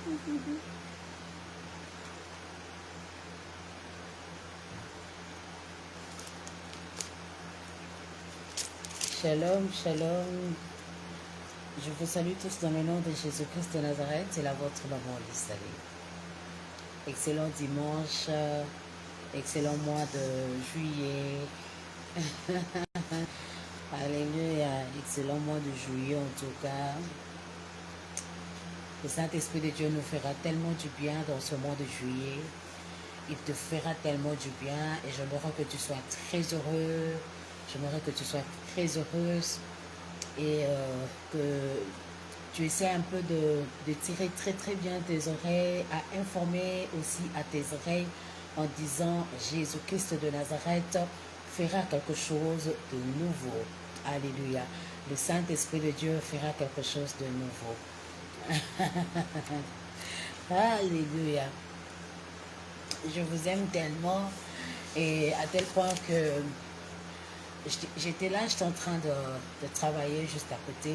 Shalom, shalom. Je vous salue tous dans le nom de Jésus-Christ de Nazareth. C'est la vôtre maman Lissali. Excellent dimanche, excellent mois de juillet. Alléluia, excellent mois de juillet en tout cas. Le Saint-Esprit de Dieu nous fera tellement du bien dans ce mois de juillet. Il te fera tellement du bien et j'aimerais que tu sois très heureux. J'aimerais que tu sois très heureuse et que tu essaies un peu de tirer très très bien tes oreilles, à informer aussi à tes oreilles en disant Jésus-Christ de Nazareth fera quelque chose de nouveau. Alléluia. Le Saint-Esprit de Dieu fera quelque chose de nouveau. Alléluia. Je vous aime tellement et à tel point que j'étais là, j'étais en train de travailler juste à côté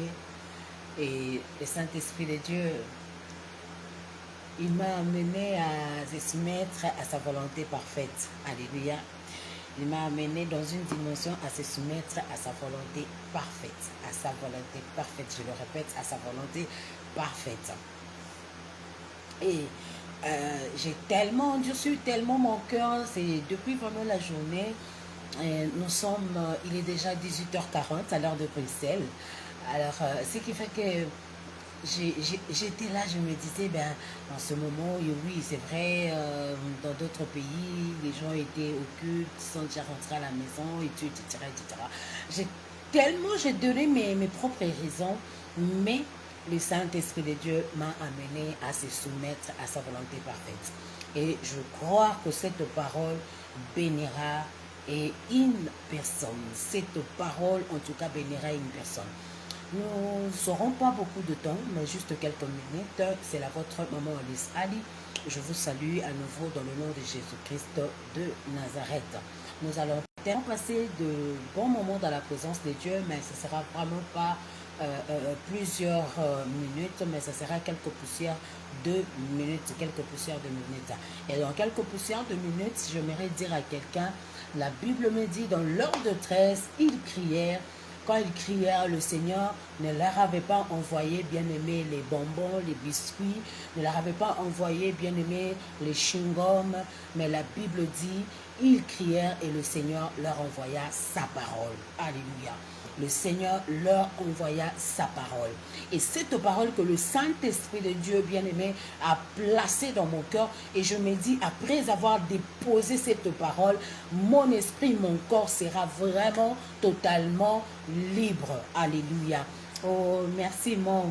et le Saint-Esprit de Dieu, il m'a amené à se soumettre à sa volonté parfaite. Alléluia. Il m'a amené dans une dimension à se soumettre à sa volonté parfaite. À sa volonté parfaite, je le répète, à sa volonté parfaite. Et j'ai tellement endurci tellement mon cœur, c'est depuis vraiment la journée. Nous sommes, il est déjà 18h40 à l'heure de Bruxelles. Alors, ce qui fait que j'étais là, je me disais, ben, en ce moment, oui, c'est vrai, dans d'autres pays, les gens étaient au culte, ils sont déjà rentrés à la maison, et tout, etc., etc. J'ai donné mes propres raisons, mais le Saint-Esprit de Dieu m'a amené à se soumettre à sa volonté parfaite. Et je crois que cette parole bénira et une personne. Cette parole, en tout cas, bénira une personne. Nous ne serons pas beaucoup de temps, mais juste quelques minutes. C'est la votre maman Alice Ali. Je vous salue à nouveau dans le nom de Jésus-Christ de Nazareth. Nous allons passer de bons moments dans la présence de Dieu, mais ce ne sera vraiment pas plusieurs minutes, mais ce sera quelques poussières de minutes, Et dans quelques poussières de minutes, j'aimerais dire à quelqu'un, la Bible me dit dans l'heure de 13, ils crièrent. Quand ils crièrent, le Seigneur ne leur avait pas envoyé, bien-aimé, les bonbons, les biscuits, ne leur avait pas envoyé, bien-aimé, les chewing-gums, mais la Bible dit, ils crièrent et le Seigneur leur envoya sa parole. Alléluia. Le Seigneur leur envoya sa parole. Et cette parole que le Saint-Esprit de Dieu, bien-aimé, a placée dans mon cœur, et je me dis, après avoir déposé cette parole, mon esprit, mon corps sera vraiment totalement libre. Alléluia. Oh, merci, Maman.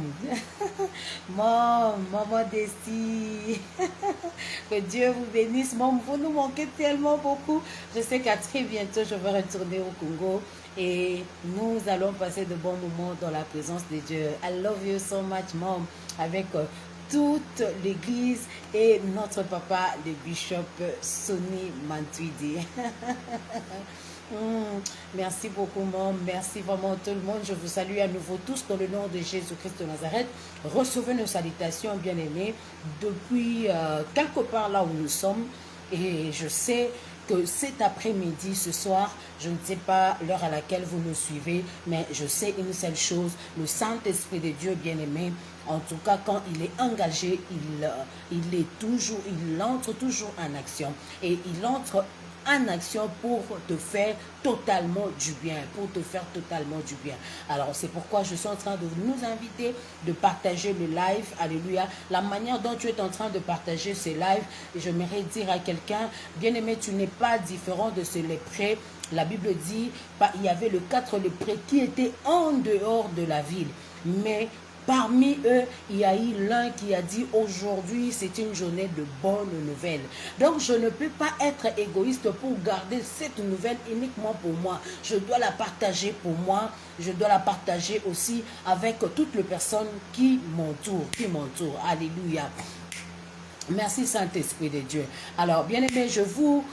Maman Desi. Que Dieu vous bénisse, Maman. Vous nous manquez tellement beaucoup. Je sais qu'à très bientôt, je vais retourner au Congo. Et nous allons passer de bons moments dans la présence de Dieu. I love you so much, Mom. Avec toute l'église et notre papa, le bishop Sonny Mantuidi. Merci beaucoup, Mom. Merci vraiment tout le monde. Je vous salue à nouveau tous dans le nom de Jésus-Christ de Nazareth. Recevez nos salutations, bien-aimés, depuis quelque part là où nous sommes. Et je sais que cet après-midi, ce soir, je ne sais pas l'heure à laquelle vous nous suivez, mais je sais une seule chose, le Saint-Esprit de Dieu bien-aimé, en tout cas quand il est engagé, il entre toujours en action. Et il entre en action pour te faire totalement du bien, Alors, c'est pourquoi je suis en train de nous inviter de partager le live. Alléluia. La manière dont tu es en train de partager ce live, j'aimerais dire à quelqu'un, bien-aimé, tu n'es pas différent de ces lépreux. La Bible dit, il y avait les 4 lépreux qui étaient en dehors de la ville. Mais parmi eux, il y a eu l'un qui a dit aujourd'hui, c'est une journée de bonnes nouvelles. Donc, je ne peux pas être égoïste pour garder cette nouvelle uniquement pour moi. Je dois la partager pour moi. Je dois la partager aussi avec toutes les personnes qui m'entourent. Alléluia. Merci Saint-Esprit de Dieu. Alors, bien-aimés, je vous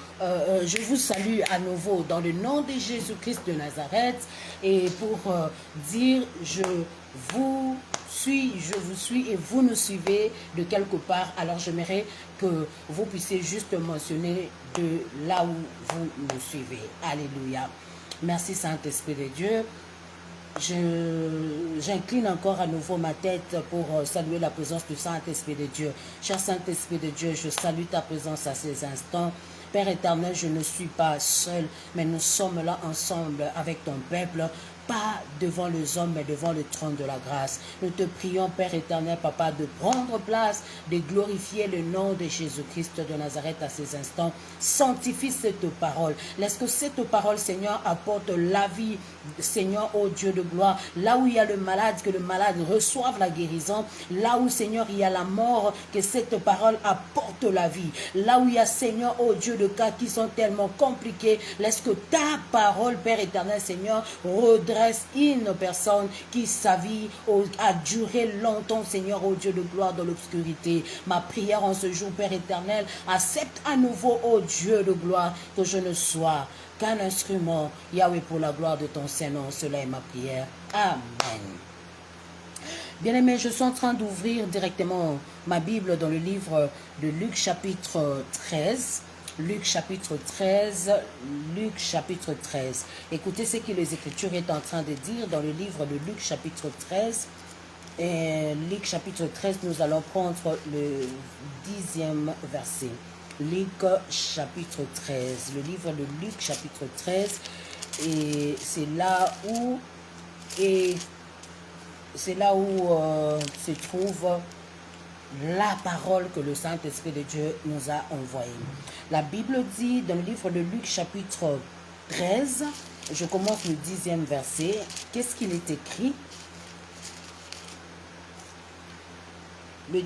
salue à nouveau dans le nom de Jésus-Christ de Nazareth et pour dire, je je vous suis et vous nous suivez de quelque part, alors j'aimerais que vous puissiez juste mentionner de là où vous nous suivez. Alléluia. Merci Saint-Esprit de Dieu. J'incline encore à nouveau ma tête pour saluer la présence du Saint-Esprit de Dieu. Cher Saint-Esprit de Dieu, je salue ta présence à ces instants. Père éternel, je ne suis pas seul, mais nous sommes là ensemble avec ton peuple, pas devant les hommes, mais devant le trône de la grâce. Nous te prions, Père éternel, Papa, de prendre place, de glorifier le nom de Jésus-Christ de Nazareth à ces instants. Sanctifie cette parole. Laisse que cette parole, Seigneur, apporte la vie, Seigneur, ô Dieu de gloire. Là où il y a le malade, que le malade reçoive la guérison. Là où, Seigneur, il y a la mort, que cette parole apporte la vie. Là où il y a, Seigneur, ô Dieu, de cas qui sont tellement compliqués, laisse que ta parole, Père éternel, Seigneur, redresse une personne qui sa vie a duré longtemps, Seigneur, ô Dieu de gloire, dans l'obscurité. Ma prière en ce jour, Père éternel, accepte à nouveau, ô Dieu de gloire, que je ne sois qu'un instrument, Yahweh, pour la gloire de ton Saint-Nom. Cela est ma prière. Amen. Bien-aimés, je suis en train d'ouvrir directement ma Bible dans le livre de Luc chapitre 13. Luc chapitre 13, Luc chapitre 13. Écoutez ce que les Écritures est en train de dire dans le livre de Luc chapitre 13. Et Luc chapitre 13, nous allons prendre le 10e verset. Luc chapitre 13, le livre de Luc chapitre 13. Et c'est là où se trouve la parole que le Saint-Esprit de Dieu nous a envoyée. La Bible dit dans le livre de Luc chapitre 13, je commence le 10e verset. Qu'est-ce qu'il est écrit?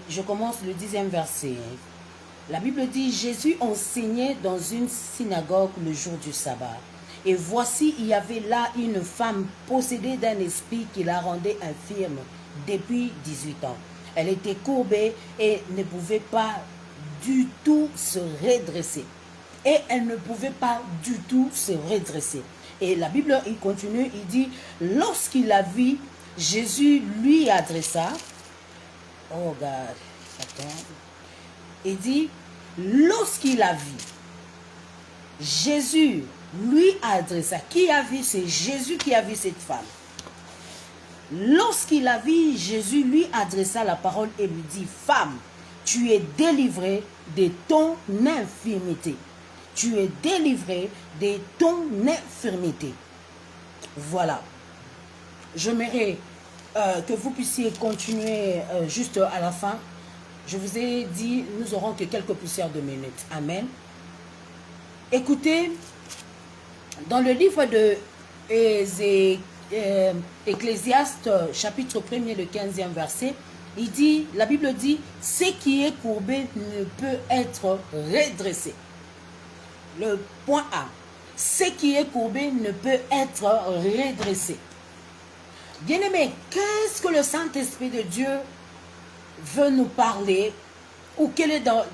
Je commence le 10e verset. La Bible dit, Jésus enseignait dans une synagogue le jour du sabbat. Et voici, il y avait là une femme possédée d'un esprit qui la rendait infirme depuis 18 ans. Elle était courbée et ne pouvait pas du tout se redresser. Et elle ne pouvait pas du tout se redresser. Et la Bible, il continue, il dit, lorsqu'il la vit, Jésus lui adressa, oh God, attends, il dit, lorsqu'il la vit, Jésus lui adressa. Qui a vu? C'est Jésus qui a vu cette femme. Lorsqu'il la vit, Jésus lui adressa la parole et lui dit, femme, tu es délivrée de ton infirmité. Tu es délivrée de ton infirmité. Voilà. J'aimerais que vous puissiez continuer juste à la fin. Je vous ai dit, nous aurons que quelques poussières de minutes. Amen. Écoutez, dans le livre de Ecclésiaste, chapitre 1er, le 15e verset, il dit, la Bible dit, ce qui est courbé ne peut être redressé. Le point A, ce qui est courbé ne peut être redressé. Bien-aimé, qu'est-ce que le Saint-Esprit de Dieu veut nous parler, ou quelle est dans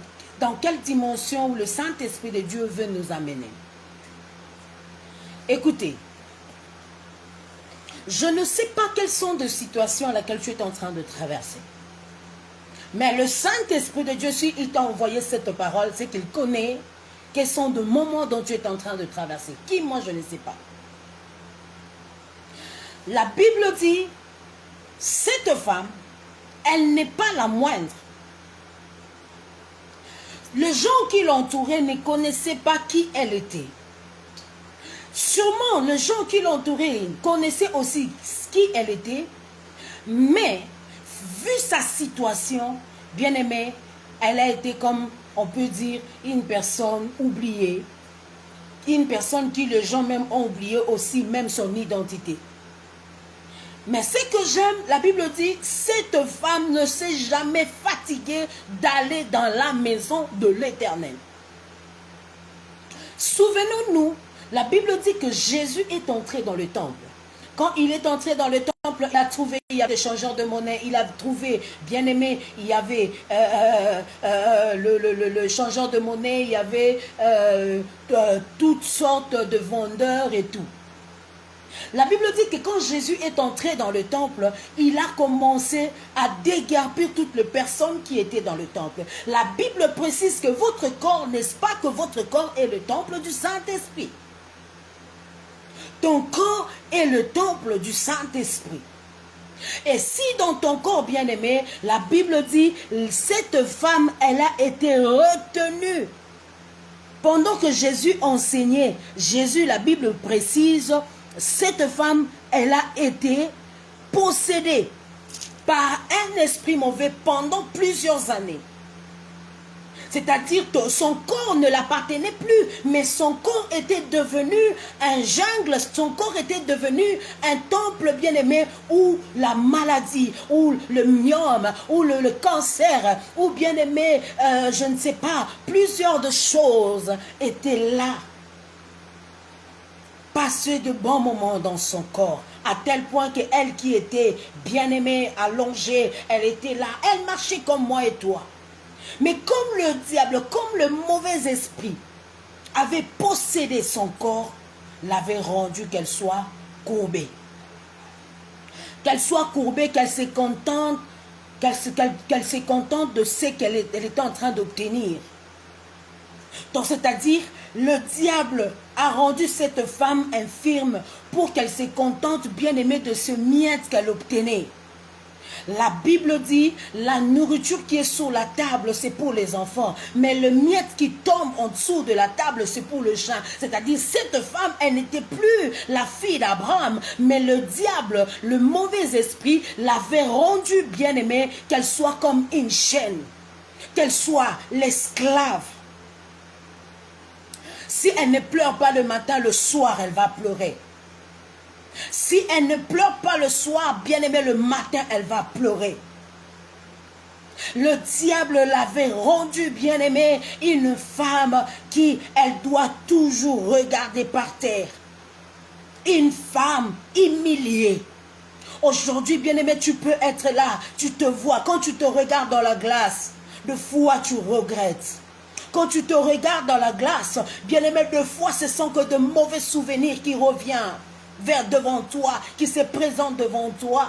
quelle dimension où le Saint-Esprit de Dieu veut nous amener? Écoutez, je ne sais pas quelles sont les situations à laquelle tu es en train de traverser. Mais le Saint-Esprit de Dieu, s'il t'a envoyé cette parole, c'est qu'il connaît quels sont les moments dont tu es en train de traverser. Qui, moi, je ne sais pas. La Bible dit, cette femme, elle n'est pas la moindre. Les gens qui l'entouraient ne connaissaient pas qui elle était. Sûrement, les gens qui l'entouraient connaissaient aussi qui elle était, mais vu sa situation, bien aimée, elle a été comme, on peut dire, une personne oubliée, une personne qui les gens même ont oublié aussi, même son identité. Mais ce que j'aime, la Bible dit, cette femme ne s'est jamais fatiguée d'aller dans la maison de l'Éternel. Souvenons-nous, la Bible dit que Jésus est entré dans le temple. Quand il est entré dans le temple, il a trouvé, il y avait des changeurs de monnaie, il a trouvé, bien aimé, il y avait le changeur de monnaie, il y avait toutes sortes de vendeurs et tout. La Bible dit que quand Jésus est entré dans le temple, il a commencé à déguerpir toutes les personnes qui étaient dans le temple. La Bible précise que votre corps, n'est-ce pas que votre corps est le temple du Saint-Esprit? Ton corps est le temple du Saint-Esprit. Et si dans ton corps bien-aimé, la Bible dit, cette femme, elle a été retenue. Pendant que Jésus enseignait, Jésus, la Bible précise, cette femme, elle a été possédée par un esprit mauvais pendant plusieurs années. C'est-à-dire que son corps ne l'appartenait plus, mais son corps était devenu un jungle, son corps était devenu un temple bien-aimé où la maladie, où le myome, où le cancer, où bien-aimé, je ne sais pas, plusieurs de choses étaient là. Passer de bons moments dans son corps, à tel point qu'elle qui était bien-aimée, allongée, elle était là, elle marchait comme moi et toi. Mais comme le diable, comme le mauvais esprit avait possédé son corps, l'avait rendu qu'elle soit courbée. Qu'elle soit courbée, qu'elle se contente, qu'elle se contente de ce qu'elle était en train d'obtenir. Donc c'est-à-dire, le diable a rendu cette femme infirme pour qu'elle se contente bien aimée de ce miette qu'elle obtenait. La Bible dit, la nourriture qui est sur la table, c'est pour les enfants. Mais le miette qui tombe en dessous de la table, c'est pour le chien. C'est-à-dire, cette femme, elle n'était plus la fille d'Abraham. Mais le diable, le mauvais esprit, l'avait rendue bien-aimée, qu'elle soit comme une chaîne. Qu'elle soit l'esclave. Si elle ne pleure pas le matin, le soir, elle va pleurer. Si elle ne pleure pas le soir, bien-aimé, le matin, elle va pleurer. Le diable l'avait rendue, bien-aimé, une femme qui, elle doit toujours regarder par terre. Une femme humiliée. Aujourd'hui, bien-aimé, tu peux être là, tu te vois, quand tu te regardes dans la glace, de fois tu regrettes. Quand tu te regardes dans la glace, bien-aimé, de fois ce sont que de mauvais souvenirs qui reviennent devant toi, qui se présente devant toi.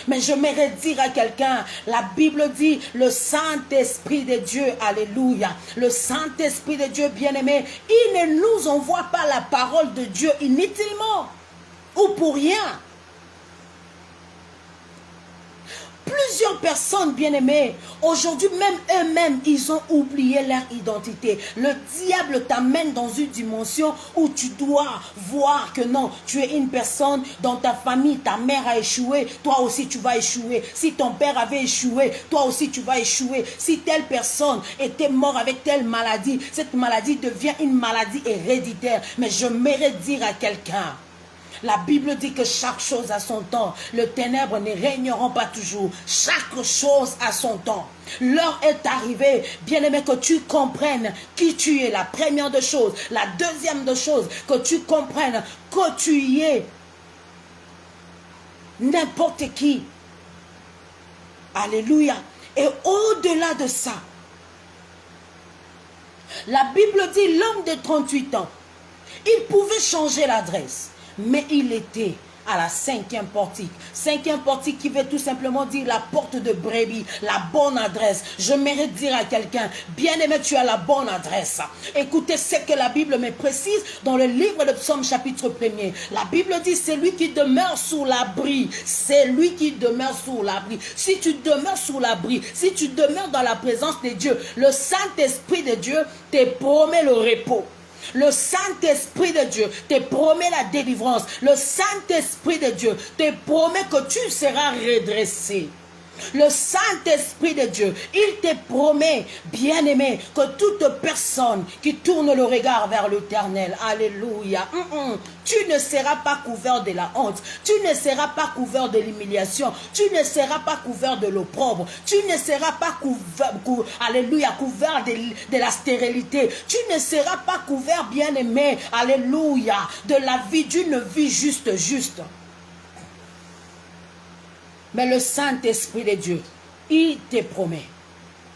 Mais je m'aimerais dire à quelqu'un, la Bible dit, le Saint-Esprit de Dieu, alléluia, le Saint-Esprit de Dieu bien-aimé, il ne nous envoie pas la parole de Dieu inutilement ou pour rien. Plusieurs personnes bien-aimées, aujourd'hui même eux-mêmes, ils ont oublié leur identité. Le diable t'amène dans une dimension où tu dois voir que non, tu es une personne dans ta famille, ta mère a échoué, toi aussi tu vas échouer. Si ton père avait échoué, toi aussi tu vas échouer. Si telle personne était morte avec telle maladie, cette maladie devient une maladie héréditaire. Mais je mérite dire à quelqu'un, la Bible dit que chaque chose a son temps. Les ténèbres ne régneront pas toujours. Chaque chose a son temps. L'heure est arrivée, bien-aimé, que tu comprennes qui tu es. La première des choses. La deuxième des choses, que tu comprennes que tu es n'importe qui. Alléluia. Et au-delà de ça, la Bible dit l'homme de 38 ans, il pouvait changer l'adresse. Mais il était à la 5e portique. 5e portique qui veut tout simplement dire la porte de brebis, la bonne adresse. Je mérite dire à quelqu'un, bien-aimé, tu as la bonne adresse. Écoutez ce que la Bible me précise dans le livre de Psaume chapitre 1er. La Bible dit, c'est lui qui demeure sous l'abri. C'est lui qui demeure sous l'abri. Si tu demeures sous l'abri, si tu demeures dans la présence de Dieu, le Saint-Esprit de Dieu te promet le repos. Le Saint-Esprit de Dieu te promet la délivrance. Le Saint-Esprit de Dieu te promet que tu seras redressé. Le Saint-Esprit de Dieu, il te promet, bien-aimé, que toute personne qui tourne le regard vers l'Éternel, alléluia, tu ne seras pas couvert de la honte, tu ne seras pas couvert de l'humiliation, tu ne seras pas couvert de l'opprobre, tu ne seras pas couvert, alléluia, couvert de la stérilité, tu ne seras pas couvert, bien-aimé, alléluia, de la vie, d'une vie juste. Mais le Saint-Esprit de Dieu, il te promet.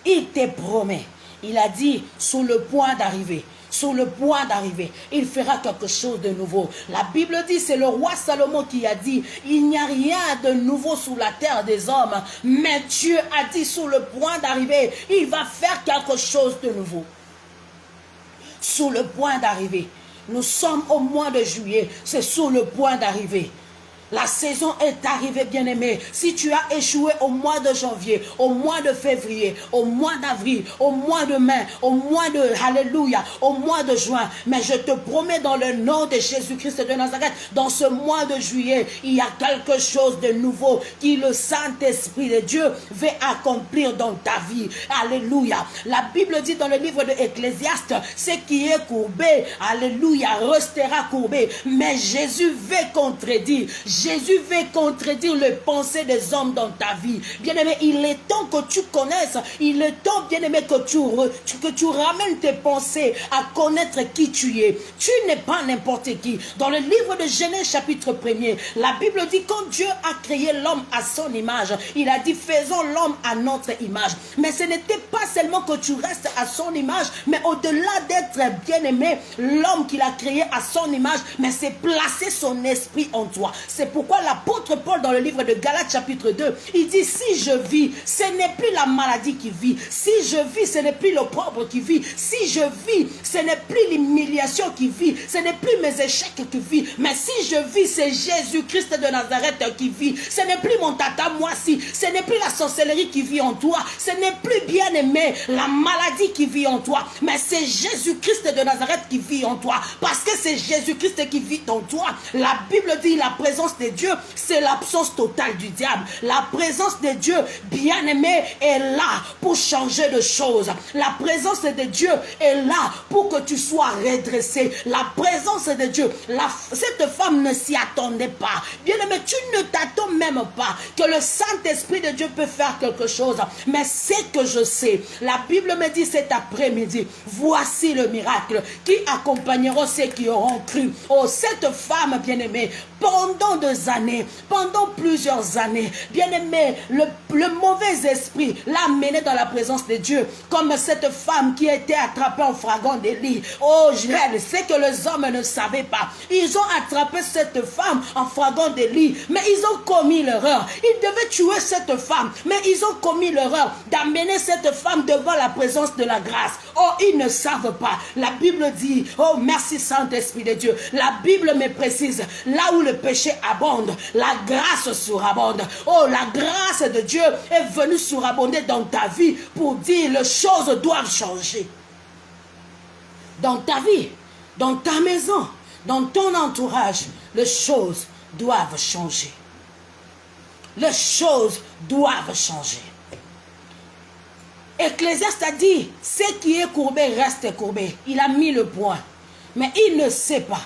Il te promet. Il a dit, sous le point d'arriver, sur le point d'arriver. Il fera quelque chose de nouveau. La Bible dit, c'est le roi Salomon qui a dit, il n'y a rien de nouveau sous la terre des hommes, mais Dieu a dit sur le point d'arriver, il va faire quelque chose de nouveau. Sur le point d'arriver. Nous sommes au mois de juillet, c'est sur le point d'arriver. La saison est arrivée, bien-aimé. Si tu as échoué au mois de janvier, au mois de février, au mois d'avril, au mois de mai, au mois de, alléluia, au mois de juin, mais je te promets dans le nom de Jésus-Christ de Nazareth, dans ce mois de juillet, il y a quelque chose de nouveau qui le Saint-Esprit de Dieu veut accomplir dans ta vie. Alléluia. La Bible dit dans le livre de Ecclésiaste, ce qui est courbé, alléluia, restera courbé. Mais Jésus veut contredire. Jésus veut contredire les pensées des hommes dans ta vie. Bien-aimé, il est temps que tu connaisses, il est temps, bien-aimé, que tu ramènes tes pensées à connaître qui tu es. Tu n'es pas n'importe qui. Dans le livre de Genèse chapitre 1er, la Bible dit quand Dieu a créé l'homme à son image, il a dit faisons l'homme à notre image. Mais ce n'était pas seulement que tu restes à son image, mais au-delà d'être bien-aimé, l'homme qu'il a créé à son image, mais c'est placer son esprit en toi. C'est pourquoi l'apôtre Paul dans le livre de Galates chapitre 2, il dit si je vis, ce n'est plus la maladie qui vit. Si je vis, ce n'est plus le pauvre qui vit. Si je vis, ce n'est plus l'humiliation qui vit. Ce n'est plus mes échecs qui vit. Mais si je vis, c'est Jésus-Christ de Nazareth qui vit. Ce n'est plus mon tata moi-ci. Ce n'est plus la sorcellerie qui vit en toi. Ce n'est plus bien aimé la maladie qui vit en toi. Mais c'est Jésus-Christ de Nazareth qui vit en toi. Parce que c'est Jésus-Christ qui vit en toi. La Bible dit la présence de Dieu, c'est l'absence totale du diable. La présence de Dieu, bien-aimé, est là pour changer de choses. La présence de Dieu est là pour que tu sois redressé. La présence de Dieu, cette femme ne s'y attendait pas. Bien-aimé, tu ne t'attends même pas que le Saint-Esprit de Dieu peut faire quelque chose. Mais c'est que je sais. La Bible me dit cet après-midi, voici le miracle qui accompagneront ceux qui auront cru. Oh, cette femme, bien-aimée, pendant des années, pendant plusieurs années, bien-aimé, le mauvais esprit l'a mené dans la présence de Dieu, comme cette femme qui était attrapée en flagrant délit. Oh, je sais que les hommes ne savaient pas. Ils ont attrapé cette femme en flagrant délit, mais ils ont commis l'erreur. Ils devaient tuer cette femme, mais ils ont commis l'erreur d'amener cette femme devant la présence de la grâce. Oh, ils ne savent pas. La Bible dit, oh, merci Saint-Esprit de Dieu. La Bible me précise, là où le péché abonde, la grâce surabonde. Oh, la grâce de Dieu est venue surabonder dans ta vie pour dire les choses doivent changer. Dans ta vie, dans ta maison, dans ton entourage, les choses doivent changer. Les choses doivent changer. Ecclésiaste a dit, ce qui est courbé reste courbé. Il a mis le point. Mais il ne sait pas.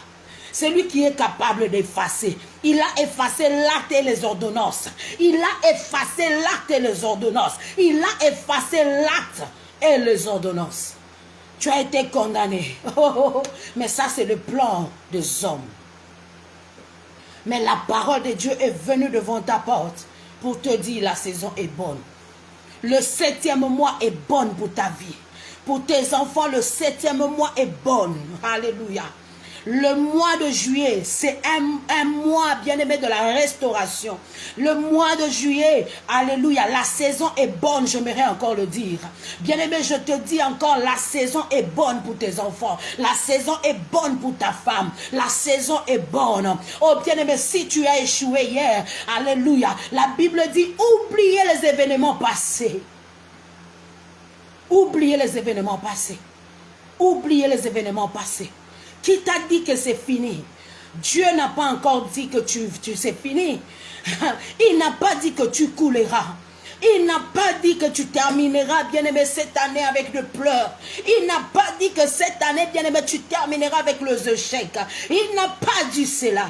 C'est lui qui est capable d'effacer. Il a effacé l'acte et les ordonnances. Il a effacé l'acte et les ordonnances. Il a effacé l'acte et les ordonnances. Tu as été condamné. Mais ça, c'est le plan des hommes. Mais la parole de Dieu est venue devant ta porte pour te dire la saison est bonne. Le 7e mois est bon pour ta vie. Pour tes enfants, le 7e mois est bon. Alléluia. Le mois de juillet, c'est un mois, bien-aimé, de la restauration. Le mois de juillet, alléluia, la saison est bonne, j'aimerais encore le dire. Bien-aimé, je te dis encore, la saison est bonne pour tes enfants. La saison est bonne pour ta femme. La saison est bonne. Oh, bien-aimé, si tu as échoué hier, alléluia, la Bible dit, oubliez les événements passés. Oubliez les événements passés. Oubliez les événements passés. Qui t'a dit que c'est fini? Dieu n'a pas encore dit que c'est fini. Il n'a pas dit que tu couleras. Il n'a pas dit que tu termineras, bien-aimé, cette année avec le pleurs. Il n'a pas dit que cette année, bien-aimé, tu termineras avec les échecs. Il n'a pas dit cela.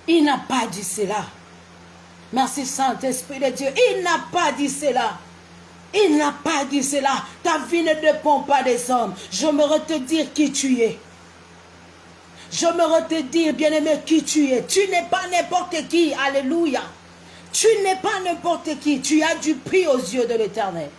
Il n'a pas dit cela. Merci Saint-Esprit de Dieu. Il n'a pas dit cela. Il n'a pas dit cela. Ta vie ne dépend pas des hommes. J'aimerais te dire qui tu es. J'aimerais te dire, bien-aimé, qui tu es. Tu n'es pas n'importe qui. Alléluia. Tu n'es pas n'importe qui. Tu as du prix aux yeux de l'Éternel.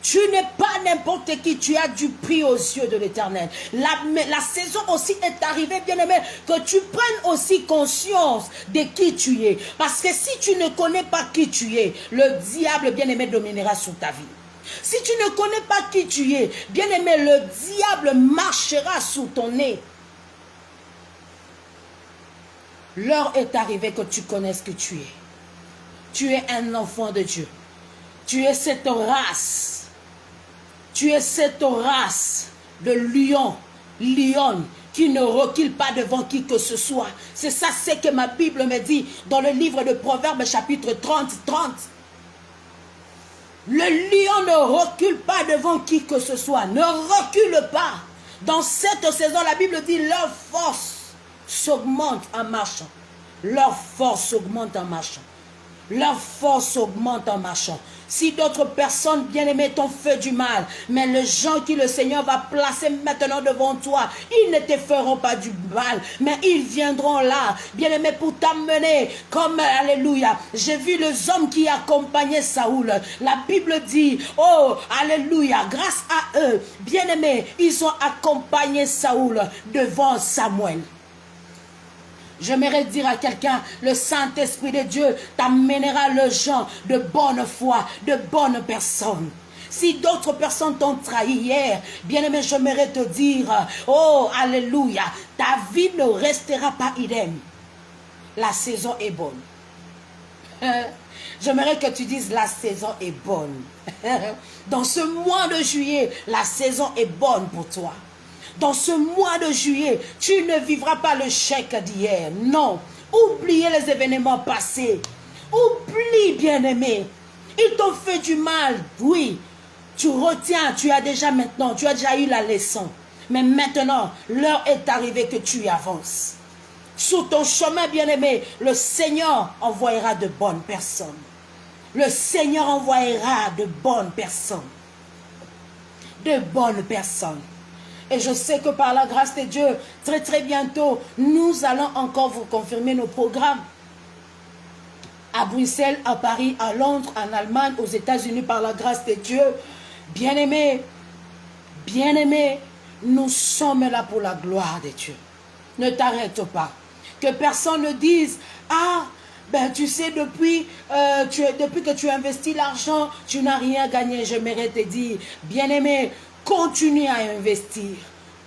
Tu n'es pas n'importe qui, tu as du prix aux yeux de l'Éternel. La saison aussi est arrivée, bien-aimé, que tu prennes aussi conscience de qui tu es. Parce que si tu ne connais pas qui tu es, le diable, bien-aimé, dominera sur ta vie. Si tu ne connais pas qui tu es, bien-aimé, le diable marchera sous ton nez. L'heure est arrivée que tu connaisses qui tu es. Tu es un enfant de Dieu. Tu es cette race. Tu es cette race de lionne, qui ne recule pas devant qui que ce soit. C'est ça, c'est que ma Bible me dit dans le livre de Proverbes, chapitre 30. Le lion ne recule pas devant qui que ce soit. Ne recule pas. Dans cette saison, la Bible dit, leur force s'augmente en marchant. Leur force augmente en marchant. Leur force augmente en marchant. Si d'autres personnes, bien-aimées, t'ont fait du mal, mais les gens que le Seigneur va placer maintenant devant toi, ils ne te feront pas du mal, mais ils viendront là, bien-aimés, pour t'amener, comme, alléluia, j'ai vu les hommes qui accompagnaient Saoul. La Bible dit, oh, alléluia, grâce à eux, bien-aimés, ils ont accompagné Saoul devant Samuel. J'aimerais dire à quelqu'un, le Saint-Esprit de Dieu t'amènera les gens de bonne foi, de bonnes personnes. Si d'autres personnes t'ont trahi hier, bien-aimé, j'aimerais te dire, oh, alléluia, ta vie ne restera pas idem. La saison est bonne. J'aimerais que tu dises, la saison est bonne. Dans ce mois de juillet, la saison est bonne pour toi. Dans ce mois de juillet, tu ne vivras pas le chèque d'hier. Non. Oubliez les événements passés. Oublie, bien-aimé. Ils t'ont fait du mal. Oui. Tu retiens, tu as déjà eu la leçon. Mais maintenant, l'heure est arrivée que tu avances. Sur ton chemin, bien-aimé, le Seigneur envoyera de bonnes personnes. Le Seigneur envoyera de bonnes personnes. De bonnes personnes. Et je sais que par la grâce de Dieu, très très bientôt, nous allons encore vous confirmer nos programmes. À Bruxelles, à Paris, à Londres, en Allemagne, aux États-Unis, par la grâce de Dieu. Bien-aimés, nous sommes là pour la gloire de Dieu. Ne t'arrête pas. Que personne ne dise, ah, ben tu sais, depuis que tu investis l'argent, tu n'as rien gagné. J'aimerais te dire, bien-aimé, continue à investir.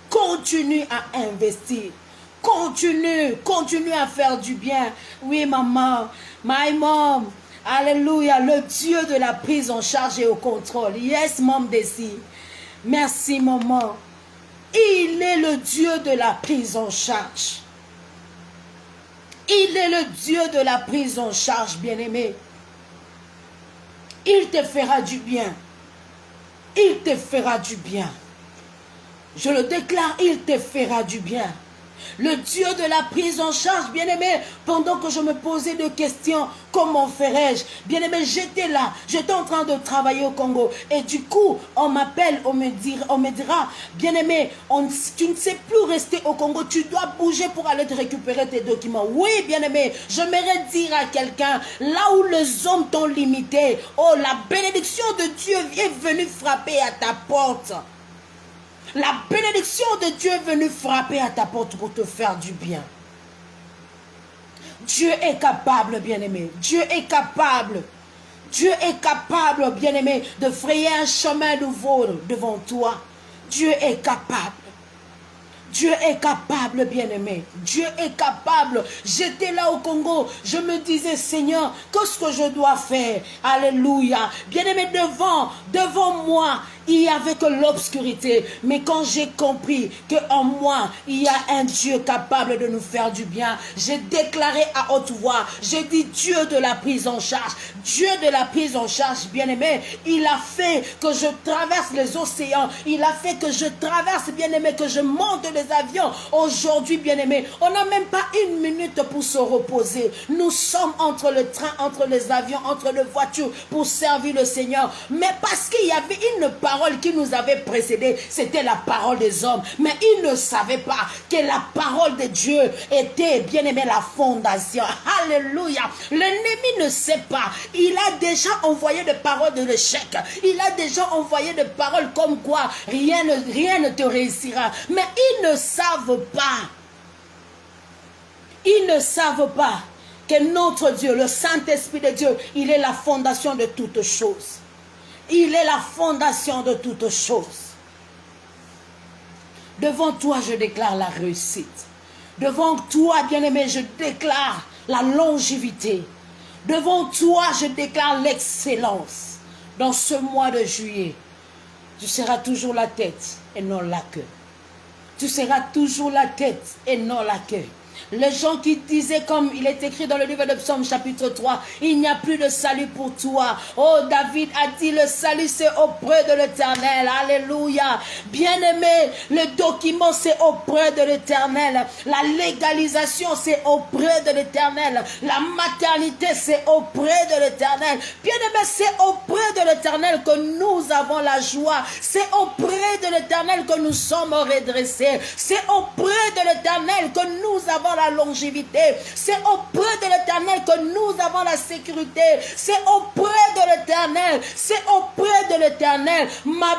Continue à investir. Continue à faire du bien. Oui, maman, my mom, alléluia, le Dieu de la prise en charge et au contrôle. Yes, mom Desi. Merci, maman. Il est le Dieu de la prise en charge. Il est le Dieu de la prise en charge, bien-aimé. Il te fera du bien. Il te fera du bien. Je le déclare, il te fera du bien. Le Dieu de la prise en charge, bien-aimé, pendant que je me posais des questions, comment ferais-je? Bien-aimé, j'étais là, j'étais en train de travailler au Congo. Et du coup, on m'appelle, on me dira, bien-aimé, tu ne sais plus rester au Congo, tu dois bouger pour aller te récupérer tes documents. Oui, bien-aimé, j'aimerais dire à quelqu'un, là où les hommes t'ont limité, oh, la bénédiction de Dieu est venue frapper à ta porte. La bénédiction de Dieu est venue frapper à ta porte pour te faire du bien. Dieu est capable, bien-aimé. Dieu est capable. Dieu est capable, bien-aimé, de frayer un chemin nouveau devant toi. Dieu est capable. Dieu est capable, bien-aimé. Dieu est capable. J'étais là au Congo. Je me disais, Seigneur, qu'est-ce que je dois faire? Alléluia. Bien-aimé, devant moi, il n'y avait que l'obscurité. Mais quand j'ai compris qu'en moi, il y a un Dieu capable de nous faire du bien, j'ai déclaré à haute voix, j'ai dit Dieu de la prise en charge. Dieu de la prise en charge, bien-aimé, il a fait que je traverse les océans. Il a fait que je traverse, bien-aimé, que je monte les avions. Aujourd'hui, bien-aimé, on n'a même pas une minute pour se reposer. Nous sommes entre le train, entre les avions, entre les voitures pour servir le Seigneur. Mais parce qu'il y avait une paroles qui nous avaient précédés, c'était la parole des hommes. Mais ils ne savaient pas que la parole de Dieu était, bien aimé, la fondation. Alléluia. L'ennemi ne sait pas. Il a déjà envoyé des paroles de l'échec. Il a déjà envoyé des paroles comme quoi rien ne te réussira. Mais ils ne savent pas. Ils ne savent pas que notre Dieu, le Saint-Esprit de Dieu, il est la fondation de toutes choses. Il est la fondation de toutes choses. Devant toi, je déclare la réussite. Devant toi, bien-aimé, je déclare la longévité. Devant toi, je déclare l'excellence. Dans ce mois de juillet, tu seras toujours la tête et non la queue. Tu seras toujours la tête et non la queue. Les gens qui disaient, comme il est écrit dans le livre de Psaume chapitre 3, il n'y a plus de salut pour toi. Oh, David a dit, le salut c'est auprès de l'Éternel. Alléluia. Bien-aimé, le document c'est auprès de l'Éternel. La légalisation c'est auprès de l'Éternel. La maternité c'est auprès de l'Éternel. Bien-aimé, c'est auprès de l'Éternel que nous avons la joie. C'est auprès de l'Éternel que nous sommes redressés. C'est auprès de l'Éternel que nous avons la longévité. C'est auprès de l'Éternel que nous avons la sécurité. C'est auprès de l'Éternel. C'est auprès de l'Éternel. Ma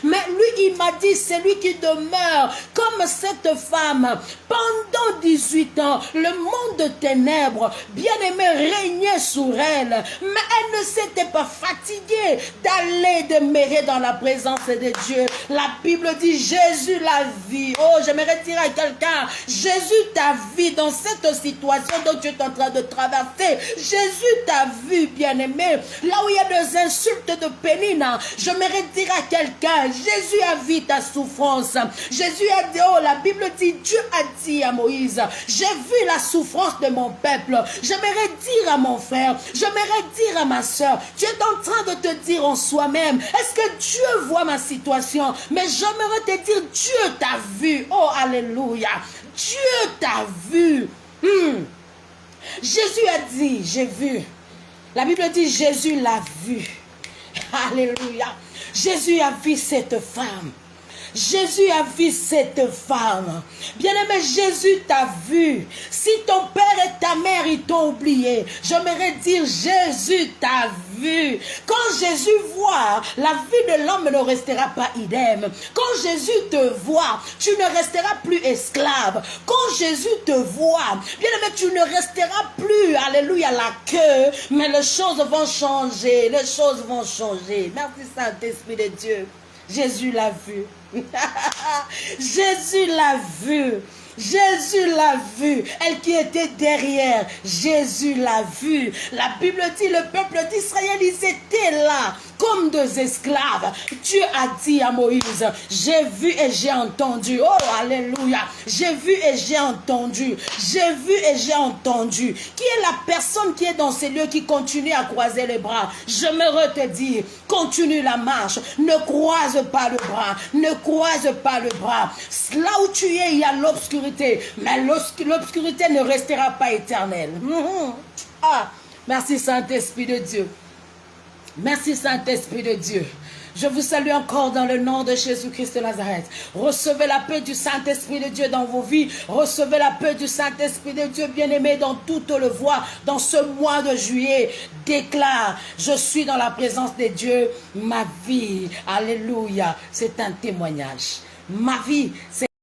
mais lui, il m'a dit, c'est lui qui demeure comme cette femme. Pendant 18 ans, le monde de ténèbres, bien-aimé, régnait sur elle. Mais elle ne s'était pas fatiguée d'aller demeurer dans la présence de Dieu. La Bible dit, Jésus l'a vu. Oh, j'aimerais dire à quelqu'un, Jésus t'a vu dans cette situation dont tu es en train de traverser. Jésus t'a vu, bien-aimé. Là où il y a des insultes de Pénine, j'aimerais dire à quelqu'un, Jésus a vu ta souffrance. Jésus a dit, oh, la Bible dit, Dieu a dit à Moïse, j'ai vu la souffrance de mon peuple. J'aimerais dire à mon frère, j'aimerais dire à ma soeur, tu es en train de te dire en soi-même, est-ce que Dieu voit ma situation? Mais j'aimerais te dire, Dieu t'a vu. Oh, alléluia. Dieu t'a vu. Jésus a dit, j'ai vu. La Bible dit, Jésus l'a vu. Alléluia. Jésus a vu cette femme. Jésus a vu cette femme. Bien-aimé, Jésus t'a vu. Si ton père et ta mère, ils t'ont oublié, j'aimerais dire, Jésus t'a vu. Quand Jésus voit, la vie de l'homme ne restera pas idem. Quand Jésus te voit, tu ne resteras plus esclave. Quand Jésus te voit, bien-aimé, tu ne resteras plus, alléluia, la queue, mais les choses vont changer. Les choses vont changer. Merci Saint-Esprit de Dieu. Jésus l'a vu. Jésus l'a vu. Jésus l'a vu. Elle qui était derrière, Jésus l'a vu. La Bible dit, le peuple d'Israël, ils étaient là comme des esclaves. Dieu a dit à Moïse, j'ai vu et j'ai entendu. Oh, alléluia. J'ai vu et j'ai entendu. J'ai vu et j'ai entendu. Qui est la personne qui est dans ces lieux qui continue à croiser les bras? J'aimerais te dire, continue la marche. Ne croise pas le bras. Ne croise pas le bras. Là où tu es, il y a l'obscurité. Mais l'obscurité ne restera pas éternelle. Ah, merci Saint-Esprit de Dieu. Merci Saint-Esprit de Dieu. Je vous salue encore dans le nom de Jésus-Christ de Nazareth. Recevez la paix du Saint-Esprit de Dieu dans vos vies. Recevez la paix du Saint-Esprit de Dieu bien-aimé dans toutes les voies. Dans ce mois de juillet, déclare, je suis dans la présence de Dieu. Ma vie, alléluia, c'est un témoignage. Ma vie, c'est